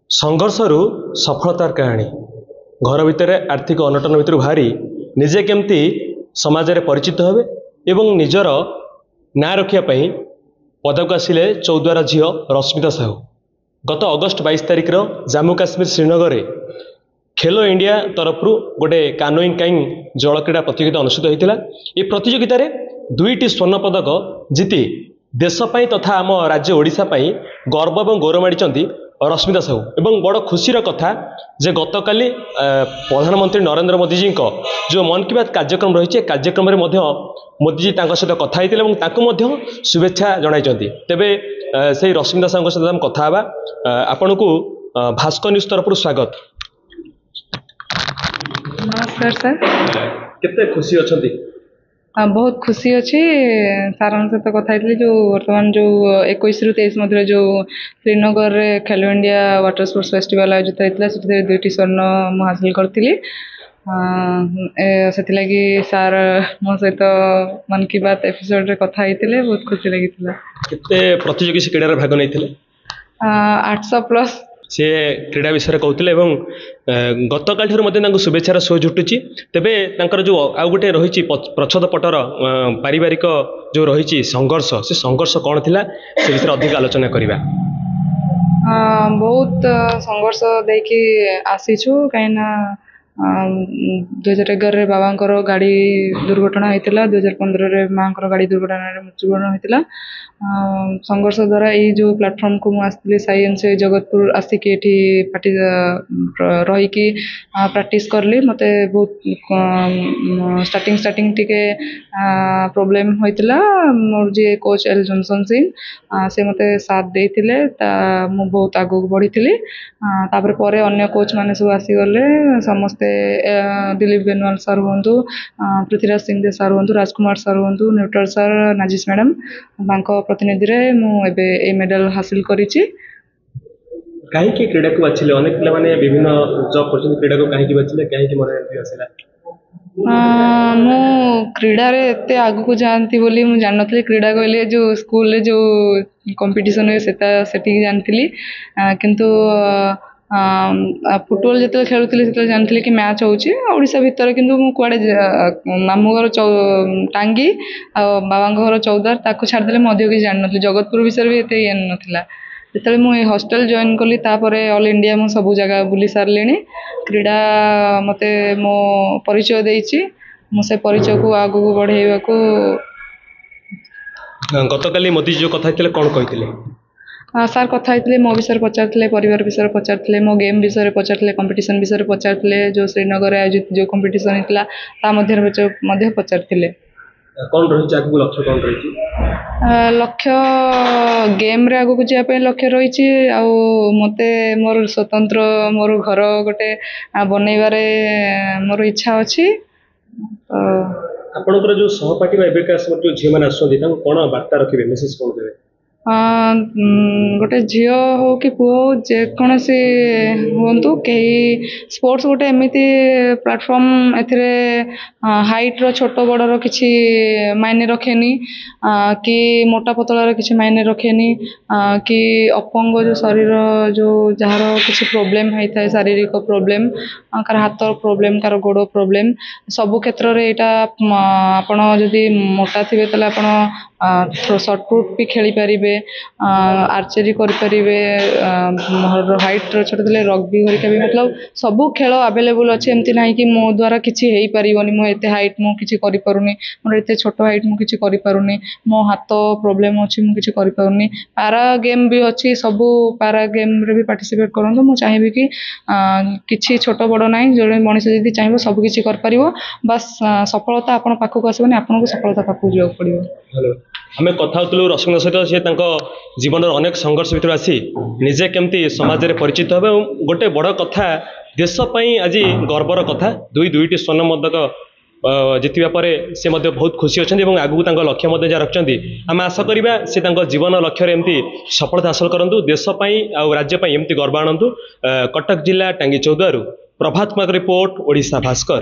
संघर्षरू सफलतार कहानी घर भितर आर्थिक अनटन भितर बाहरी निजे केमती समाज में परिचित हे एवं निजर ना रखापी पदक आसिले चौद्वार झील रश्मिता साहू गत अगस्ट 22 तारिख जम्मू काश्मीर श्रीनगर में खेलो इंडिया तरफ गोटे कानोइंग काइंग जल क्रीड़ा प्रतियोगिता अनुष्ठित होता है। प्रतियोगिता दुईटी स्वर्ण पदक जीति देशपाई तथा आम राज्य ओडिशा पाई गर्व और गौरव आड़ी रश्मिता साहू एवं बड़ खुशीर कथा जे गतकाली प्रधानमंत्री नरेंद्र मोदी जी जो मन की बात कार्यक्रम रही कार्यक्रम मोदीजी सहित कथा होते शुभेच्छा जनाई तेबे से रश्मिता साहू सहित कथा आपण को भास्कर न्यूज तरफ स्वागत। नमस्कार सर। केते खुशी अच्छी? बहुत खुशी अच्छी सार सहित कथा जो बर्तमान जो 21 ରୁ 23 मध्य जो श्रीनगर रे खेलो इंडिया वाटर स्पोर्ट्स फेस्टिवल आयोजित होता है दुईटी स्वर्ण हासिल करी से सार मो सहित मन की बात एपिसोड रे कथा होते बहुत खुशी लगी। प्रतियोगी से क्रीड़ा भाग नहीं 800+ सी क्रीड़ा विषय कहते गतकाल शुभेच्छार शो जुटुची तेबे जो आउ गोटे रही प्रच्छद पटर पारिवारिक जो रही संघर्ष से संघर्ष कौन थिला से विषय अधिक आलोचना करवा। बहुत संघर्ष देखी आसीचु कहीं 2011 बाबा गाड़ी दुर्घटना होता 2015 माँ गाड़ी दुर्घटना मृत्युवरण होता। संघर्ष द्वारा ये जो प्लेटफॉर्म को मुझे साइंस जगतपुर आसिक पार्टी रहीकि प्रैक्टिस करली मत बहुत स्टार्टिंग टिके प्रॉब्लम होता मोर जी कोच एल जॉनसन सिंह से मत साथ देते मु बहुत आगू बढ़ी तापर अन्य कोच मैंने सब आसीगले समस्ते दिलीप बेनवाल सर हूँ पृथ्वीराज सिंह सर हूँ राजकुमार सर हूँ न्यूट्रल सर नाजिश मैडम प्रतिनिधि रे मुझे मेडल हासिल करी। कहीं क्रीड़ा को बाछिले अनेक पिला माने विभिन्न जॉब कर क्रीड़ा को कहीं बाछिले कहीं मन आसला मु क्रीड़ा रे एते आगु को जानती बोली मु जान नथली क्रीड़ा कहले जो स्कूल रे जो कंपटीशन हुए सेठी जानती किंतु फुटबॉल जो खेलुली से जानती कि मैच होशा भितर कि कड़े मामू घर टांगी बाबा घर चौदार ताको छाड़देले मध्य किसी जान नी जगतपुर विषय भी एत ये नाला जो मुझे हॉस्टल जॉइन कली ऑल इंडिया मु सब जगह बुली सारे क्रीड़ा मत मो परिचय देछि मुझे परिचय को आगू को बढ़ेवा को। गतकाली मोदी जो कथा कौन कहते सार कथा होते मो विषय पचारे परिवार विषय पचारे मो गेम विषय पचारे कंपटीशन विषय पचारे जो श्रीनगर आयोजित जो कंपटीशन होता पचारे कौन रही आगु लक्ष्य कौन रही लक्ष्य गेम रे आगु को जापे लक्ष्य रही मते मोर स्वतंत्र मोर घर गोटे बनैबारे मोर इच्छा अच्छी। आपनकर जो सहपाठी जो झी मैंने आसुँच कौन वार्ता रखिए मेसेज कौन देवे गोटे झील हो कि पुओ जेकोसी हूँ कहीं स्पोर्ट्स गोटे एमती प्लेटफॉर्म हाइट रो छोट बड़र किसी मायने रखेनी कि मोटा पतलार किसी मायने रखेनी कि अपंग जो शरीर जो जार किसी प्रोब्लेम होता है शारीरिक प्रोब्लेम कार हाथ प्रोब्लेम कार गोड़ प्रोब्लेम सबु क्षेत्र में यहाँ आपड़ जदि मोटा थे शॉर्टपुट भी खेली पारे आर्चरी करें हाइट छोट थे रग्बी हरिका भी मतलब सबू खेल अवेलेबल अच्छे एमती ना कि मो द्वारा किसी हो पारनी मुझे हाइट मुझे करूनी मोर एत छोट हाइट मुझे करूनी मो हाथ प्रोब्लेम अच्छी मुझे करूनी पारा गेम भी अच्छी सबू पारा गेम रे भी पार्टिसिपेट करूँ मुझे चाहिए कि किसी छोट बड़ ना जो मनीष जब चाहिए सबकि कर बस सफलता आपण पाखक आसबनी आपको सफलता पाखक जावाक पड़ो। आम कथा होलु रश्मिता सहित सी जीवन अनेक संघर्ष भर आसी निजे केमती समाज में परिचित हे गोटे बड़ कथा देशपाई आज गर्वर कथा दुईटी स्वर्ण पदक जितवा पर से बहुत खुशी अच्छा आगू लक्ष्य जहाँ रखिंट आम आशा करवा से जीवन लक्ष्य एमती सफलता हासिल करूँ देशपाई आ राज्यपाई एमती गर्व आणतु। कटक जिला टांगी चौद्वारू प्रभात कुमार रिपोर्ट ओडिशा भास्कर।